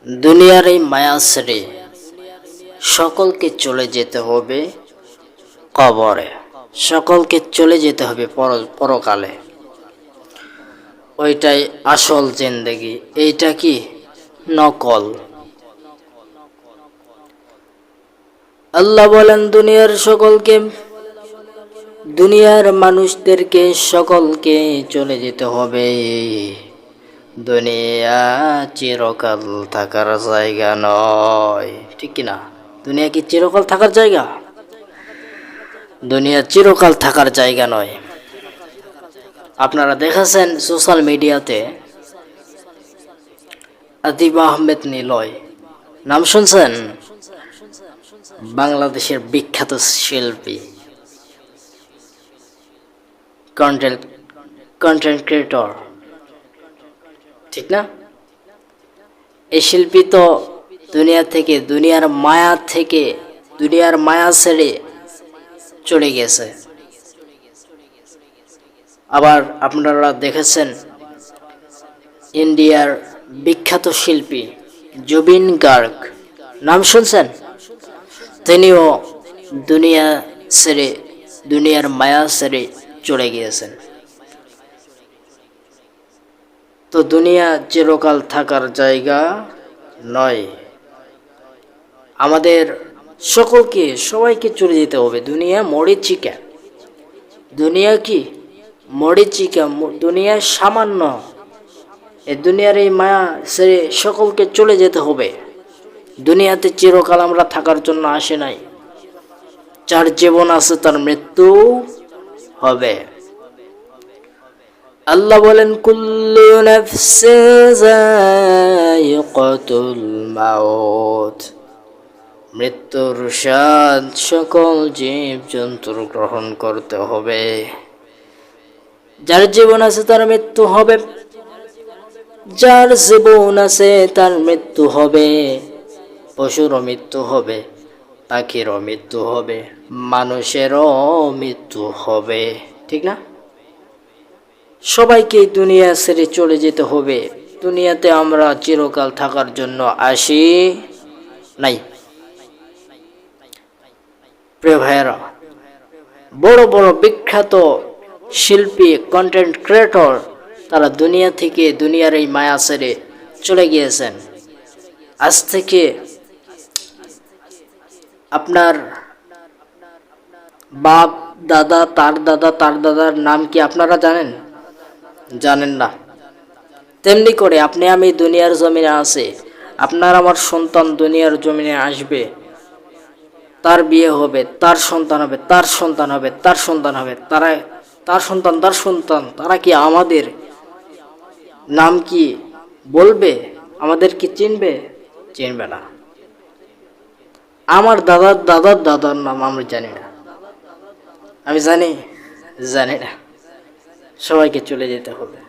দুনিয়ার এই মায়া ছেড়ে সকলকে চলে যেতে হবে কবরে, সকলকে চলে যেতে হবে পরকালে। ওইটাই আসল জিন্দেগি, এইটা কি নকল। আল্লাহ বলেন দুনিয়ার মানুষদেরকে সকলকে চলে যেতে হবে। দুনিয়া চিরকাল থাকার জায়গা নয়, ঠিক কিনা? দুনিয়া কি চিরকাল থাকার জায়গা? দুনিয়া চিরকাল থাকার জায়গা নয়। আপনারা দেখেছেন সোশ্যাল মিডিয়াতে আতিফ আহমেদ নিলয়, নাম শুনছেন? বাংলাদেশের বিখ্যাত শিল্পী, কন্টেন্ট ক্রিয়েটর, ঠিক না? এই শিল্পী তো দুনিয়ার মায়া ছেড়ে চলে গেছে। আবার আপনারা দেখেছেন ইন্ডিয়ার বিখ্যাত শিল্পী জুবিন গার্গ, নাম শুনছেন? তিনিও দুনিয়ার মায়া ছেড়ে চলে গিয়েছেন। তো দুনিয়া চিরকাল থাকার জায়গা নয়। আমাদের সবাইকে চলে যেতে হবে। দুনিয়া মরীচিকা, দুনিয়া কি মরীচিকা, দুনিয়া সামান্য। এই দুনিয়ার এই মায়া ছেড়ে সকলকে চলে যেতে হবে। দুনিয়াতে চিরকাল আমরা থাকার জন্য আসে নাই। যার জীবন আছে তার মৃত্যু হবে। আল্লাহ বলেন কুল্লু নাফসিন যায়িকাতুল মাউত, মৃত্যুর স্বাদ সকল জীব জন্তুর গ্রহণ করতে হবে। যার জীবন আছে তার মৃত্যু হবে, যার জীবন আছে তার মৃত্যু হবে। পশুরও মৃত্যু হবে, পাখিরও মৃত্যু হবে, মানুষেরও মৃত্যু হবে, ঠিক না? সবাইকে দুনিয়া ছেড়ে চলে যেতে হবে। দুনিয়াতে আমরা চিরকাল থাকার জন্য আসি নাই। প্রিয় ভাইয়েরা, বড় বড় বিখ্যাত শিল্পী, কন্টেন্ট ক্রিয়েটর, তারা দুনিয়ার এই মায়া ছেড়ে চলে গিয়েছেন। আজ থেকে আপনার বাপ দাদা, তার দাদার নাম কি আপনারা জানেন না? তেমনি করে আপনি আমি দুনিয়ার জমিনে আছে, আপনার আমার সন্তান দুনিয়ার জমিনে আসবে, তার বিয়ে হবে, তার সন্তান হবে, তার সন্তান হবে, তার সন্তান হবে, তার সন্তান, তারা কি আমাদের নাম কি বলবে? আমাদের কি চিনবে না। আমার দাদার নাম আমরা জানি না। আমি জানি না। সবাইকে চলে যেতে হবে।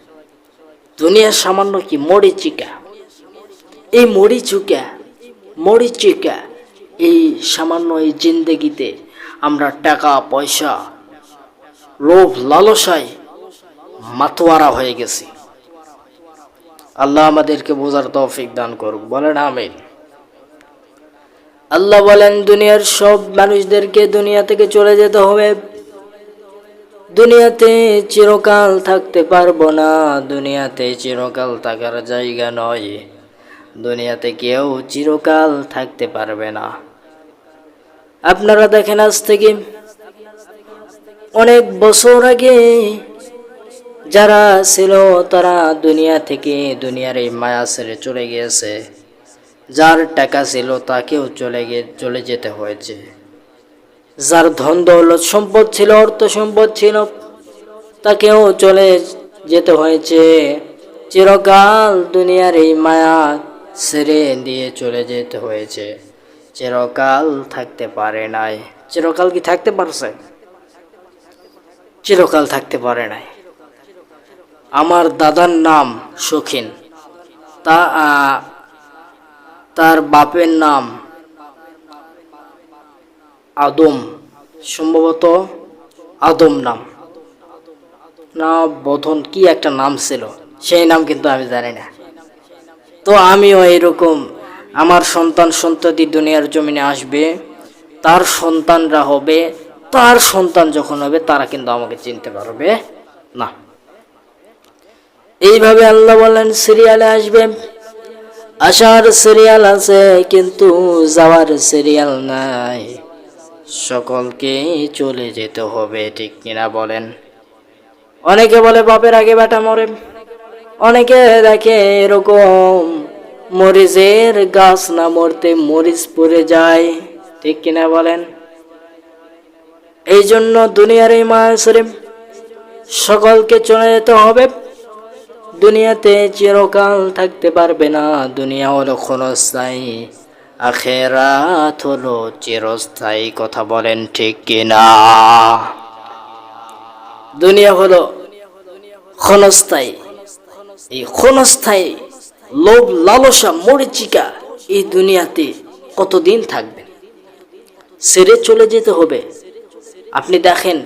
দুনিয়া সামান্য কি মরীচিকা। এই মরীচিকা, এই সামান্য এই জিন্দেগিতে আমরা টাকা পয়সা, লোভ লালসায় মাতোয়ারা হয়ে গেছি। আল্লাহ আমাদেরকে বোঝার তৌফিক দান করুক, বলেন আমিন। আল্লাহ বলেন দুনিয়ার সব মানুষদেরকে দুনিয়া থেকে চলে যেতে হবে। দুনিয়াতে চিরকাল থাকতে পারবো না। দুনিয়াতে চিরকাল থাকার জায়গা নয়। দুনিয়াতে কেউ চিরকাল থাকতে পারবে না। আপনারা দেখেন, আজ থেকে অনেক বছর আগে যারা ছিল তারা দুনিয়ার এই মায়া ছেড়ে চলে গিয়েছে। যার টাকা ছিল তাকেও চলে যেতে হয়েছে। যার ধন দৌলত সম্পদ ছিল, অর্থ সম্পদ ছিল, তাকেও চলে যেতে হয়েছে। চিরকাল দুনিয়ার এই মায়া ছেড়ে দিয়ে চলে যেতে হয়েছে। চিরকাল থাকতে পারে নাই। চিরকাল কি থাকতে পারছে? চিরকাল থাকতে পারে নাই। আমার দাদার নাম শৌখিন, তার বাপের নাম আদম, সম্ভবত আদম নাম না বোধন কি একটা নাম ছিল, সেই নাম কিন্তু আমি জানি না। তো আমিও এরকম আমার সন্তান সন্ততি দুনিয়ার জমিনে আসবে, তার সন্তানরা হবে, তার সন্তান যখন হবে তারা কিন্তু আমাকে চিনতে পারবে না। এইভাবে আল্লাহ বলেন সিরিয়ালে আসবে। আসার সিরিয়াল আছে কিন্তু যাওয়ার সিরিয়াল নাই। সকলকে চলে যেতে হবে, ঠিক কিনা বলেন? অনেকে বলে বাপের আগে বেটা মরে, অনেকে দেখে এরকম মরিচের গাছ না মরতে মরিচ পড়ে যায়, ঠিক কিনা বলেন? এই জন্য দুনিয়ার এই মায়াসরে সকলকে চলে যেতে হবে। দুনিয়াতে চিরকাল থাকতে পারবে না। দুনিয়া হলো ক্ষণস্থায়ী, আখেরাত হলো চিরস্থায়ী। কথা বলেন ঠিক কিনা? দুনিয়া হলো ক্ষণস্থায়ী, এই ক্ষণস্থায়ী লোভ লালসা মরিচিকা এই দুনিয়াতে কতদিন থাকবেন? ছেড়ে চলে যেতে হবে। আপনি দেখেন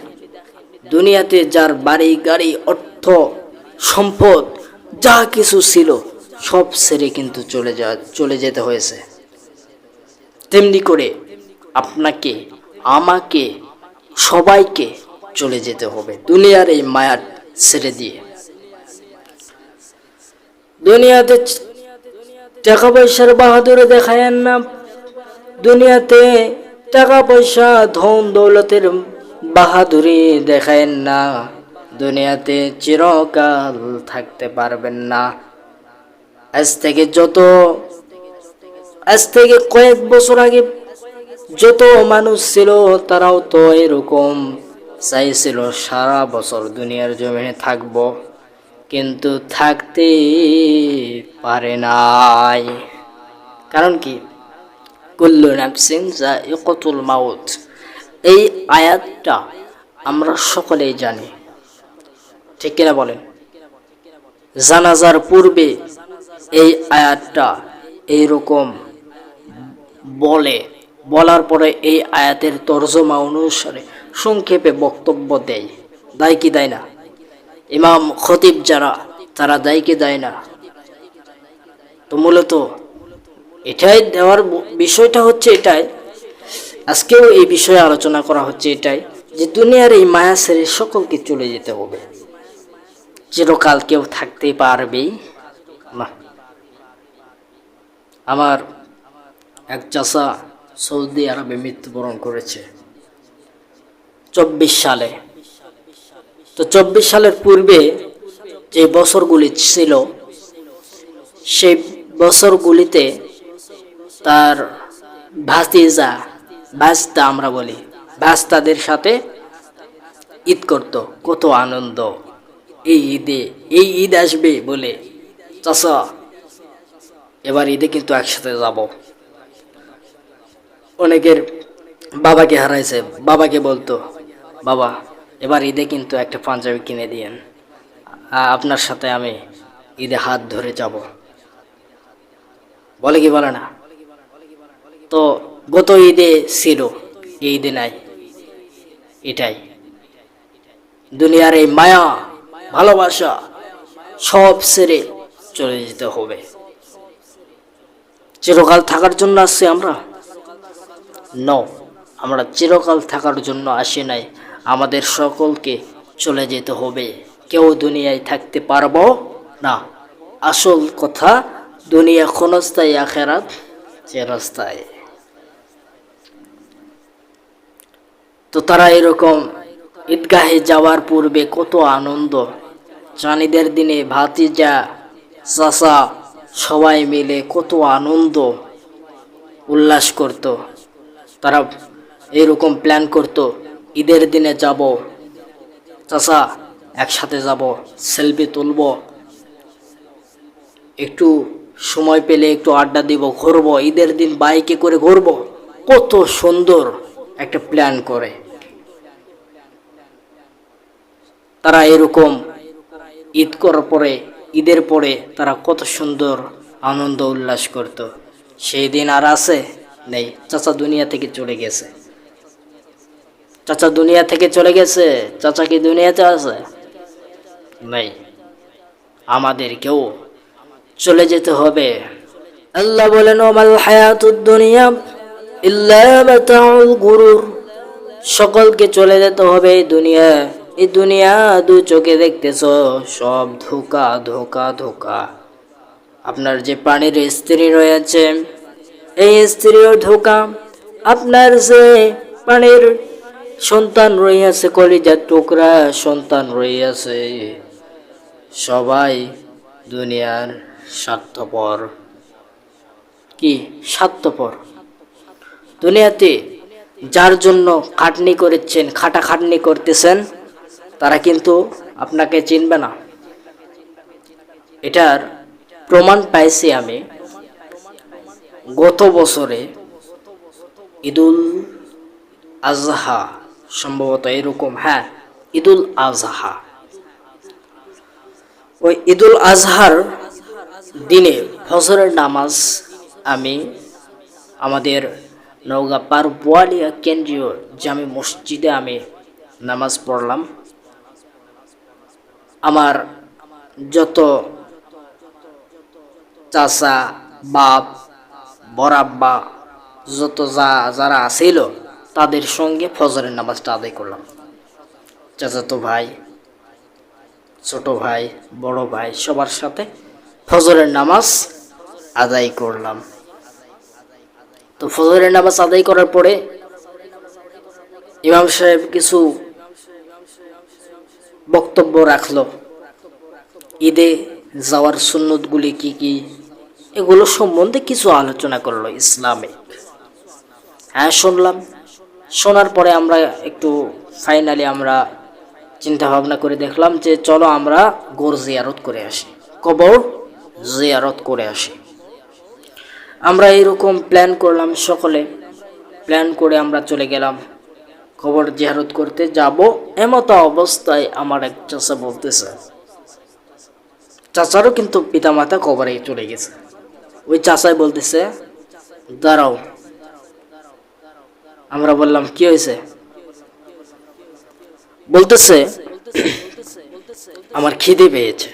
দুনিয়াতে যার বাড়ি গাড়ি অর্থ সম্পদ যা কিছু ছিল সব ছেড়ে কিন্তু চলে যেতে হয়েছে। তেমনি করে আপনাকে আমাকে সবাইকে চলে যেতে হবে দুনিয়ার এই মায়ার ছেড়ে দিয়ে। দুনিয়াতে টাকা পয়সার বাহাদুরি দেখায়েন না। দুনিয়াতে টাকা পয়সা ধন দৌলতের বাহাদুরি দেখায়েন না। দুনিয়াতে চিরকাল থাকতে পারবেন না। আজ থেকে কয়েক বছর আগে যত মানুষ ছিল তারাও তো এরকম চাইছিল সারা বছর দুনিয়ার জমিনে থাকবো, কিন্তু থাকতে পারে নাই। কারণ কি? কুল্লু নাফসিন যায়িকাতুল মাউত, এই আয়াতটা আমরা সকলেই জানি, ঠিক কিনা বলেন? জানাজার পূর্বে এই আয়াতটা এইরকম বলার পরে এই আয়াতের তর্জমা অনুসারে সংক্ষেপে বক্তব্য দেয় কি দেয় না? ইমাম খতিব যারা তারা দেয় কি দেয় না? তো মূলত এটাই দেওয়ার বিষয়টা হচ্ছে এটাই, আজকেও এই বিষয়ে আলোচনা করা হচ্ছে এটাই, যে দুনিয়ার এই মায়া ছেড়ে সকলকে চলে যেতে হবে। চিরকাল কেউ থাকতে পারবেই না। আমার এক চাচা সৌদি আরবে মৃত্যুবরণ করেছে 24 সালে। তো 24 সালের পূর্বে যে বছরগুলি ছিল সেই বছরগুলিতে তার ভাস্তা আমরা বলি, ভাস্তাদের সাথে ঈদ করত। কত আনন্দ! এই ঈদ আসবে বলে, চাচা এবার ঈদে কিন্তু একসাথে যাব। অনেকের বাবাকে হারাইছে, বাবাকে বলতো বাবা এবার ঈদে কিন্তু একটা পাঞ্জাবি কিনে দিয়েন, আপনার সাথে আমি ঈদে হাত ধরে যাব। বলে কি বলে না? তো গত ঈদে ছিল, এই ঈদে নাই। এটাই দুনিয়ার এই মায়া ভালোবাসা সব ছেড়ে চলে যেতে হবে। চিরকাল থাকার জন্য আসছি আমরা? আমরা চিরকাল থাকার জন্য আসি নাই। আমাদের সকলকে চলে যেতে হবে। কেউ দুনিয়ায় থাকতে পারবো না। আসল কথা, দুনিয়া ক্ষণস্থায়ী, আখেরাত চিরস্থায়ী। তো তারা এরকম ঈদগাহে যাওয়ার পূর্বে কত আনন্দ, চাঁদের দিনে ভাতিজা চাচা সবাই মিলে কত আনন্দ উল্লাস করত। তারা এরকম প্ল্যান করত, ঈদের দিনে যাব চাচা, একসাথে যাব, সেলফি তুলব, একটু সময় পেলে একটু আড্ডা দিব, ঘুরবো, ঈদের দিন বাইকে করে ঘুরবো। কত সুন্দর একটা প্ল্যান করে তারা। এরকম ঈদ করার পরে, ঈদের পরে তারা কত সুন্দর আনন্দ উল্লাস করত। সেই দিন আর আছে? নেই। চাচা দুনিয়া থেকে চলে গেছে। চাচা দুনিয়া থেকে চলে গেছে। চাচা কি দুনিয়াতে আছে? নেই। আমাদেরকেও চলে যেতে হবে। আল্লাহ বলেন ওমাল হায়াতুদ দুনিয়া ইল্লা মাতাউল গুরুর, সকলকে চলে যেতে হবে এই দুনিয়া। এই দুনিয়া দু চোখে দেখতেছ, সব ধোঁকা ধোঁকা ধোঁকা। আপনার যে প্রাণীর স্ত্রী রয়েছে, এই স্ত্রীর ধোঁকা। আপনার যে প্রাণীর সন্তান রয়েছে, কলিজার টুকরা সন্তান রয়েছে, সবাই দুনিয়ার স্বার্থপর। কি স্বার্থপর? দুনিয়াতে যার জন্য খাটনি করেছেন, খাটাখাটনি করতেছেন, তারা কিন্তু আপনাকে চিনবে না। এটার প্রমাণ পাইছি আমি গত বছরে ঈদুল আজহা, সম্ভবত এরকম, হ্যাঁ ঈদুল আজহা। ওই ঈদুল আজহার দিনে ফজরের নামাজ আমি আমাদের নওগাঁ পার বোয়ালিয়া কেন্দ্রীয় জামে মসজিদে আমি নামাজ পড়লাম। আমার যত চাচা, বাপ, বড়াব্বা, যত যারা ছিল তাদের সঙ্গে ফজরের নামাজটা আদায় করলাম। চাচাতো ভাই, ছোট ভাই, বড় ভাই, সবার সাথে ফজরের নামাজ আদায় করলাম। তো ফজরের নামাজ আদায় করার পরে ইমাম সাহেব কিছু বক্তব্য রাখলো। ঈদে যাওয়ার সুন্নতগুলি কি কি, এগুলো সম্বন্ধে কিছু আলোচনা করলো ইসলামে। হ্যাঁ শুনলাম। শোনার পরে আমরা একটু ফাইনালি আমরা চিন্তা ভাবনা করে দেখলাম যে চলো আমরা গোর জিয়ারত করে আসি, কবর জিয়ারত করে আসি। আমরা এইরকম প্ল্যান করলাম, সকলে প্ল্যান করে আমরা চলে গেলাম কবর জিয়ারত করতে যাব। এমতো অবস্থায় আমার এক চাচা বলতেছে, চাচারও কিন্তু পিতামাতা কবরে চলে গেছে। ওই চাচাই বলতেছে দাঁড়াও। আমরা বললাম কি হয়েছে? বলতেছে আমার খিদে পেয়েছে।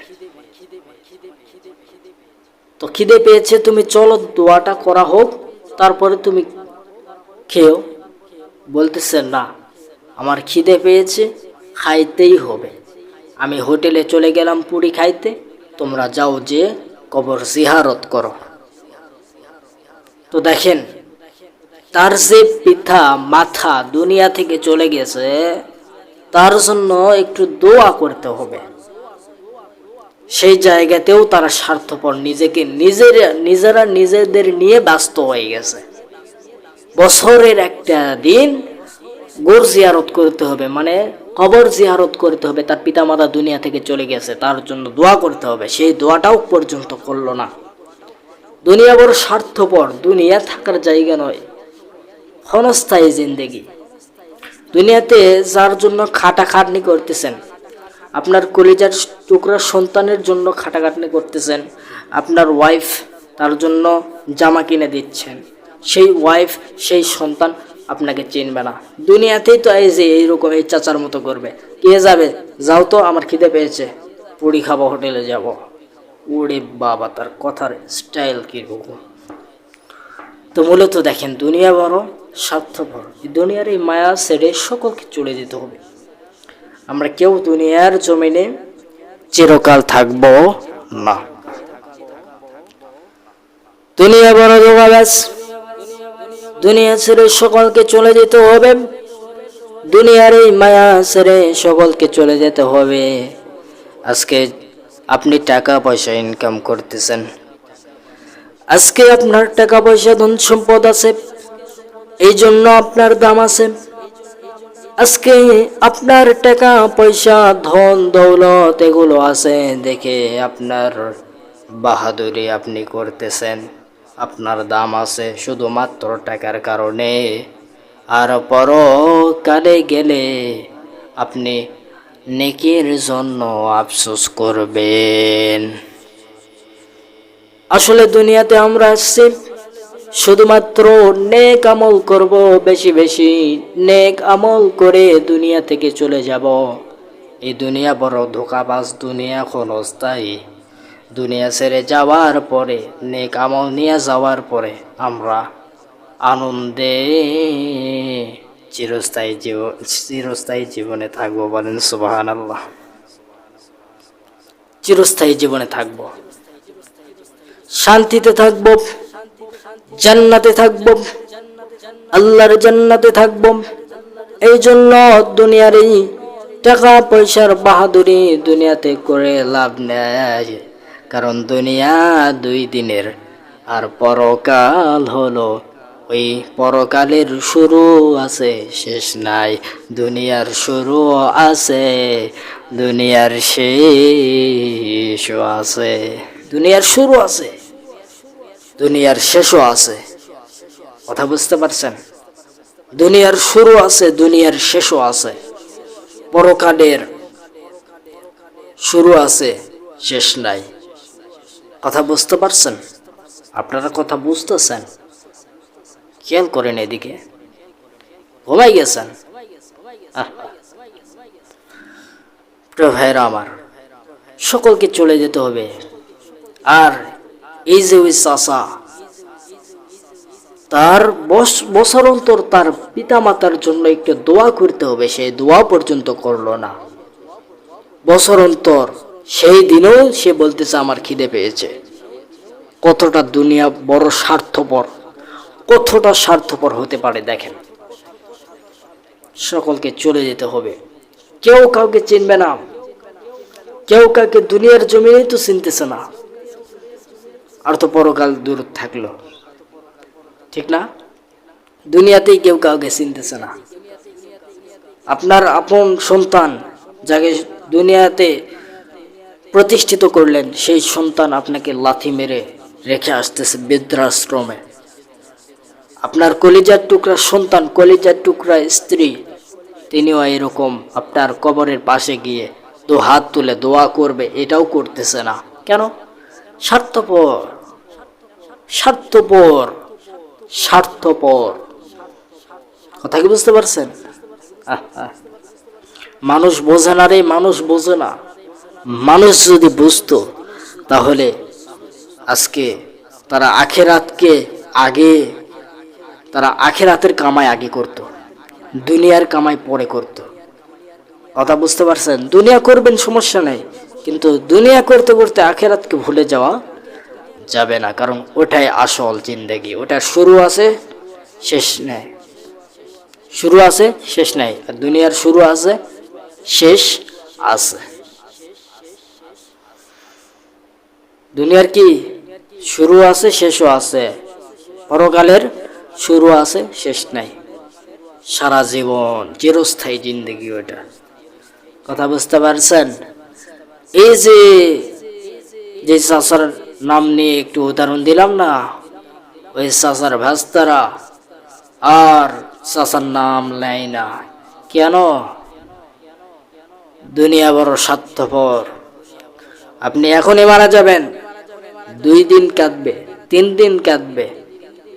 তো খিদে পেয়েছে, তুমি চলো দোয়াটা করা হোক, তারপরে তুমি খেও। বলতেছে না, আমার খিদে পেয়েছে, খাইতেই হবে। আমি হোটেলে চলে গেলাম পুরি খাইতে, তোমরা যাও যে কবর জিয়ারত করো। তো দেখেন, তার যে পিতা মাথা দুনিয়া থেকে চলে গেছে, তার জন্য একটু দোয়া করতে হবে। সেই জায়গাতেও তারা স্বার্থপর, নিজেকে নিজেরা নিজেদের নিয়ে ব্যস্ত হয়ে গেছে। বছরের একটা দিন গোর জিয়ারত করতে হবে, মানে কবর জিয়ারত করতে হবে। তার পিতামাতা দুনিয়া থেকে চলে গেছে, তার জন্য দোয়া করতে হবে, সেই দোয়াটাও পর্যন্ত করলো না। দুনিয়া বড় স্বার্থপর, দুনিয়া থাকার জায়গা নয়, ক্ষণস্থায়ী জিন্দেগি। দুনিয়াতে যার জন্য খাটাখাটনি করতেছেন, আপনার কলিজার টুকরা সন্তানের জন্য খাটাখাটনি করতেছেন, আপনার ওয়াইফ তার জন্য জামা কিনে দিচ্ছেন, সেই ওয়াইফ সেই সন্তান আপনাকে চিনবে না। দুনিয়াতেই তো এই যে এইরকম এই চাচার মতো করবে। কে যাবে, যাও তো আমার খিদে পেয়েছে, পুরি খাবো, হোটেলে যাব। ওরে বাবা, তার কথার স্টাইল কীরকম! তো মূলত দেখেন, দুনিয়া বড় স্বার্থপর। দুনিয়ার এই মায়া ছেড়ে সকলকে চলে যেতে হবে। আমরা কেউ দুনিয়ার জমিনে চিরকাল থাকব না। দুনিয়া বড় ধোঁকাবাজ, দুনিয়া ছেড়ে সকলকে চলে যেতে হবে। দুনিয়ার এই মায়া ছেড়ে সকলকে চলে যেতে হবে। আজকে আপনি টাকা পয়সা ইনকাম করতেছেন, আজকে আপনার টাকা পয়সা ধন সম্পদ আছে, এই জন্য আপনার দাম আছে। আজকে আপনার টাকা পয়সা ধন দৌলত এগুলো আছে দেখে আপনার বাহাদুরি আপনি করতেছেন, আপনার দাম আছে শুধুমাত্র টাকার কারণে। আর পরকালে গেলে আপনি নেকির জন্য আফসোস করবেন। আসলে দুনিয়াতে আমরা আসছি শুধুমাত্র নেক আমল করব, বেশি বেশি নেক আমল করে দুনিয়া থেকে চলে যাব। এই দুনিয়া বড় ধোঁকাবাজ, দুনিয়া ক্ষণস্থায়ী। দুনিয়া ছেড়ে যাওয়ার পরে, নেক আমল নিয়ে যাওয়ার পরে আমরা আনন্দে চিরস্থায়ী জীবনে থাকবো। বলেন সুবহানাল্লাহ। চিরস্থায়ী জীবনে থাকবো, শান্তিতে থাকবো, জান্নাতে থাকবো, আল্লাহর জান্নাতে থাকবো। এই জন্য দুনিয়ার এই টাকা পয়সার বাহাদুরি দুনিয়াতে করে লাভ নেই, কারণ দুনিয়া 2 দিনের, আর পরকাল হলো ওই পরকালের শুরু আছে শেষ নাই। দুনিয়ার শুরু আছে, দুনিয়ার শেষও আছে। দুনিয়ার শুরু আছে, দুনিয়ার শেষও আছে। কথা বুঝতে পারছেন? দুনিয়ার শুরু আছে, দুনিয়ার শেষও আছে। পরকালের শুরু আছে, শেষ নাই। কথা বুঝতে পারছেন? আপনারা কথা বুঝতেছেন? খেয়াল করেন এদিকে। ঘুমাই গেছেন? প্রিয় ভাইরা আমার, সকলকে চলে যেতে হবে। আর এই যে ওই চাচা, তার বছর অন্তর তার পিতা মাতার জন্য একটু দোয়া করতে হবে, সেই দোয়া পর্যন্ত করলো না। বছর অন্তর সেই দিনেও সে বলতেছে আমার খিদে পেয়েছে। কতটা দুনিয়া বড় স্বার্থপর, কতটা স্বার্থপর হতে পারে দেখেন। সকলকে চলে যেতে হবে, কেউ কাউকে চিনবে না, কেউ কাউকে দুনিয়ার জমিনেই তো চিনতেছে না, আর তো পরকাল দূর থাকলো, ঠিক না? দুনিয়াতেই কেউ কাউকে চিনতেছে না। আপনার আপন সন্তান যাকে দুনিয়াতে প্রতিষ্ঠিত করলেন, সেই সন্তান আপনাকে লাথি মেরে রেখে আসতেছে বৃদ্ধাশ্রমে। আপনার কলিজার টুকরা সন্তান, কলিজার টুকরা স্ত্রী, তিনিও এরকম আপনার কবরের পাশে গিয়ে 2 হাত তুলে দোয়া করবে, এটাও করতেছে না। কেন? স্বার্থপর, স্বার্থপর, স্বার্থপর। কথা কি বুঝতে পারছেন? মানুষ বোঝে না রে, মানুষ বোঝে না। মানুষ যদি বুঝতো তাহলে আজকে তারা আখেরাতের কামাই আগে করত, দুনিয়ার কামাই পরে করত। কথা বুঝতে পারছেন? দুনিয়া করবেন সমস্যা নাই, কিন্তু দুনিয়া করতে করতে আখেরাতকে ভুলে যাওয়া যাবে না, কারণ ওটাই আসল জিন্দেগি। ওটার শুরু আছে, শেষ নাই। শুরু আছে, শেষ নাই। আর দুনিয়ার শুরু আছে, শেষ আছে। দুনিয়ার কি শুরু আছে, শেষও আছে। পরকালের শুরু আছে, শেষ নাই। সারা জীবন চিরস্থায়ী জিন্দেগি ওটা। কথা বুঝতে পারছেন? এই যে চাচার নাম নিয়ে একটু উদাহরণ দিলাম না, ওই চাচার ভাস্তারা আর চাচার নাম নেয় না। কেন? দুনিয়া বড় স্বার্থপর। আপনি এখনই মারা যাবেন, 2 দিন কাঁদবে, 3 দিন কাঁদবে,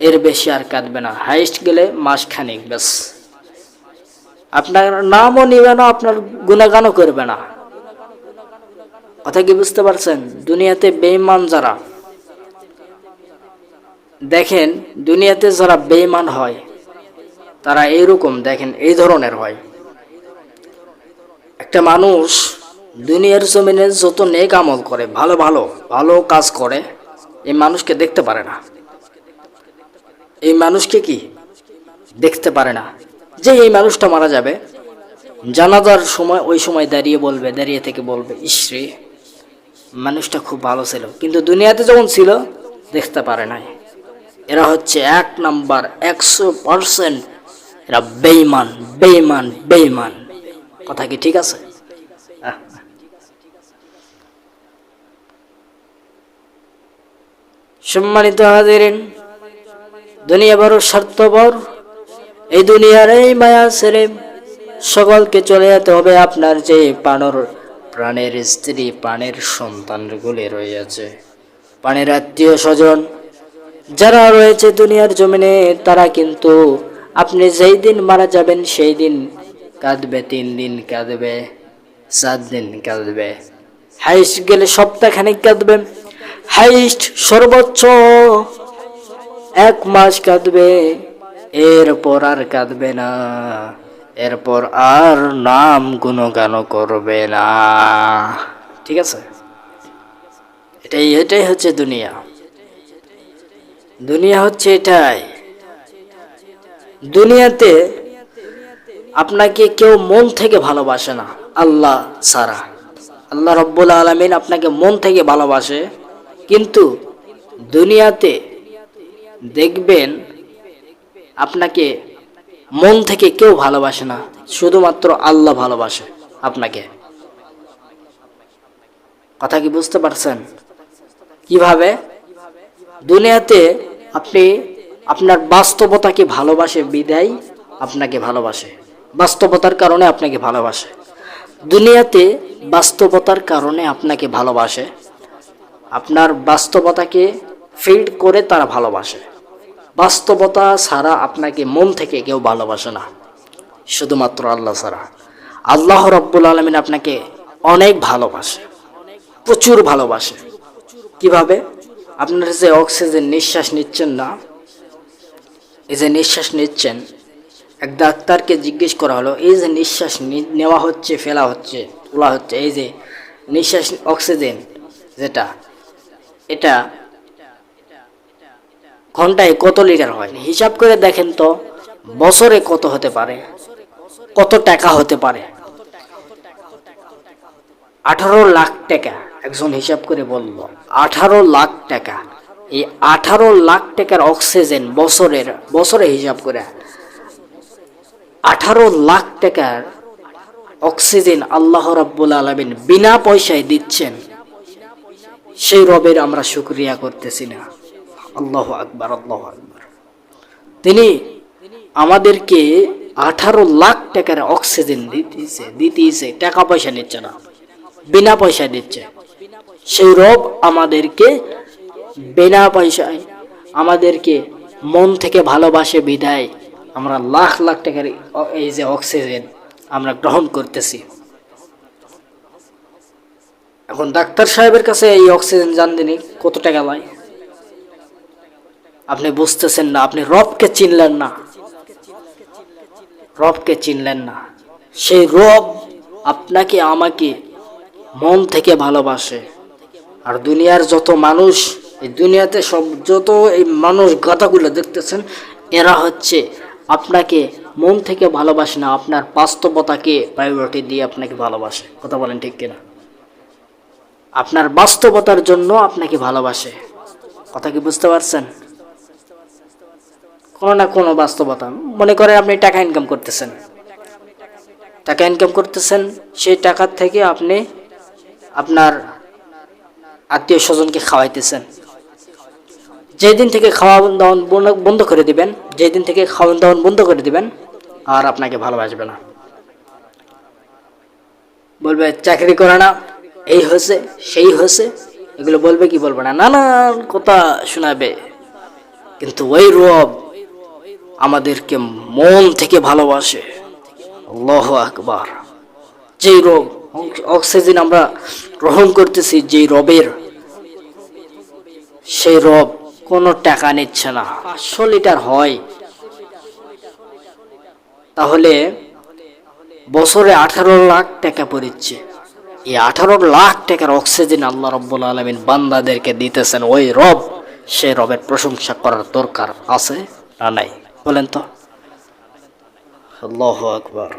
এর বেশি আর কাঁদবে না। হাইস্ট গেলে মাসখানেক, ব্যাস। আপনার নামও নিবে না, আপনার গুণগানও করবে না। কথা কি বুঝতে পারছেন? দুনিয়াতে বেঈমান যারা, দেখেন দুনিয়াতে যারা বেঈমান হয় তারা এইরকম, দেখেন এই ধরনের হয়। একটা মানুষ দুনিয়ার জমিনে যত নেক আমল করে, ভালো ভালো ভালো কাজ করে, এই মানুষকে দেখতে পারে না। এই মানুষকে কি দেখতে পারে না? যে এই মানুষটা মারা যাবে, জানাজার সময় ওই সময় দাঁড়িয়ে থেকে বলবে, ইসরে মানুষটা খুব ভালো ছিল, কিন্তু দুনিয়াতে যখন ছিল দেখতে পারে নাই। এরা হচ্ছে 1 নাম্বার, 100%। এরা বেঈমান, বেঈমান, বেঈমান। কথা কি ঠিক আছে? সম্মানিত হাজিরিন, দুনিয়া বড় স্বার্থপর। এই দুনিয়ার এই মায়া ছেড়ে সকলকে চলে যেতে হবে। আপনার যে প্রাণের স্ত্রী, প্রাণের সন্তানগুলি রয়েছে, প্রাণের আত্মীয় স্বজন যারা রয়েছে দুনিয়ার জমিনে, তারা কিন্তু আপনি যেই দিন মারা যাবেন সেই দিন কাঁদবে, 3 দিন কাঁদবে, 4 দিন কাঁদবে, হাইস্ট গেলে সপ্তাহখানেক কাঁদবে। হাইস্ট সর্বোচ্চ 1 মাস কাঁদবে, এরপর আর কাঁদবে না, এরপর আর নাম গুণগান করবে না। ঠিক আছে, এটাই হচ্ছে দুনিয়া। দুনিয়া হচ্ছে এটাই। দুনিয়াতে আপনাকে কেউ মন থেকে ভালোবাসে না আল্লাহ ছাড়া। আল্লাহ রব্বুল আলামিন আপনাকে মন থেকে ভালোবাসে, কিন্তু দুনিয়াতে দেখবেন আপনাকে মন থেকে কেউ ভালোবাসে না, শুধুমাত্র আল্লাহ ভালোবাসে আপনাকে। কথা কি বুঝতে পারছেন? কিভাবে? দুনিয়াতে আপনি আপনার বাস্তবতাকে ভালোবাসে বিদায় আপনাকে ভালোবাসে, বাস্তবতার কারণে আপনাকে ভালোবাসে। দুনিয়াতে বাস্তবতার কারণে আপনাকে ভালোবাসে, আপনার বাস্তবতাকে ফিল্ড করে তারা ভালোবাসে। বাস্তবতা ছাড়া আপনাকে মন থেকে কেউ ভালোবাসে না, শুধুমাত্র আল্লাহ ছাড়া। আল্লাহ রব্বুল আলামিন আপনাকে অনেক ভালোবাসে, প্রচুর ভালোবাসে। কিভাবে? আপনার যে অক্সিজেন নিঃশ্বাস নিচ্ছেন না, এই যে নিঃশ্বাস নিচ্ছেন, এক ডাক্তারকে জিজ্ঞেস করা হলো, এই যে নিঃশ্বাস নেওয়া হচ্ছে, ফেলা হচ্ছে, তোলা হচ্ছে, এই যে নিঃশ্বাস অক্সিজেন যেটা, এটা ঘন্টায় কত লিটার হয়? হিসাব করে দেখেন তো, বছরে কত হতে পারে, কত টাকা হতে পারে? 18 লাখ টাকা। একজন হিসাব করে বলল 18 লাখ টাকা। এই 18 লাখ টাকার অক্সিজেন বছরে হিসাব করে 18 লাখ টাকার অক্সিজেন আল্লাহ রাব্বুল আলামিন বিনা পয়সায় দিচ্ছেন। সেই রবের আমরা শুকরিয়া করতেছি না। আল্লাহু আকবার, আল্লাহু আকবার। তিনি আমাদেরকে 18 লাখ টাকার অক্সিজেন দিতেছে, টাকা পয়সা নিচ্ছে না, বিনা পয়সায় দিচ্ছে। সেই রব আমাদেরকে বিনা পয়সায় আমাদেরকে মন থেকে ভালোবাসে বিদায় আমরা লাখ লাখ টাকার এই যে অক্সিজেন আমরা গ্রহণ করতেছি। এখন ডাক্তার সাহেবের কাছে এই অক্সিজেন জানতেনি কত টাকা লাগে? আপনি বুঝতেছেন না, আপনি রবকে চিনলেন না, রবকে চিনলেন না। সেই রব আপনাকে আমাকে মন থেকে ভালোবাসে। আর দুনিয়ার যত মানুষ, এই দুনিয়াতে যত এই মানুষ গাধাগুলো দেখতেছেন, এরা হচ্ছে আপনাকে মন থেকে ভালোবাসে না, আপনার বাস্তবতাকে প্রায়োরিটি দিয়ে আপনাকে ভালোবাসে। কথা বলেন ঠিক কিনা? আপনার বাস্তবতার জন্য আপনাকে ভালোবাসে। কথা কি বুঝতে পারছেন? কোনো না কোনো বাস্তবতা, মনে করেন আপনি টাকা ইনকাম করতেছেন, সেই টাকার থেকে আপনি আপনার আত্মীয় স্বজনকে খাওয়াইতেছেন। যেদিন থেকে খাওয়ান দাওয়ান বন্ধ করে দিবেন, আর আপনাকে ভালোবাসবে না, বলবে চাকরি করে না, এই হয়েছে সেই হয়েছে, এগুলো বলবে কি বলবে না, নানান কথা শোনাবে। কিন্তু ওই রব আমাদেরকে মন থেকে ভালোবাসে। আল্লাহু আকবার। যেই রব অক্সিজেন আমরা গ্রহণ করতেছি, যেই রবের, সেই রব কোনো টাকা নিচ্ছে না। 500 লিটার হয়, তাহলে বছরে 18 লাখ টাকা পড়ছে। এই 18 লাখ টাকার অক্সিজেন আল্লাহ রাব্বুল আলামিন বান্দাদেরকে দিতেছেন। ওই রব, সেই রবের প্রশংসা করার দরকার আছে না নাই? বলেন তো। আল্লাহু আকবার।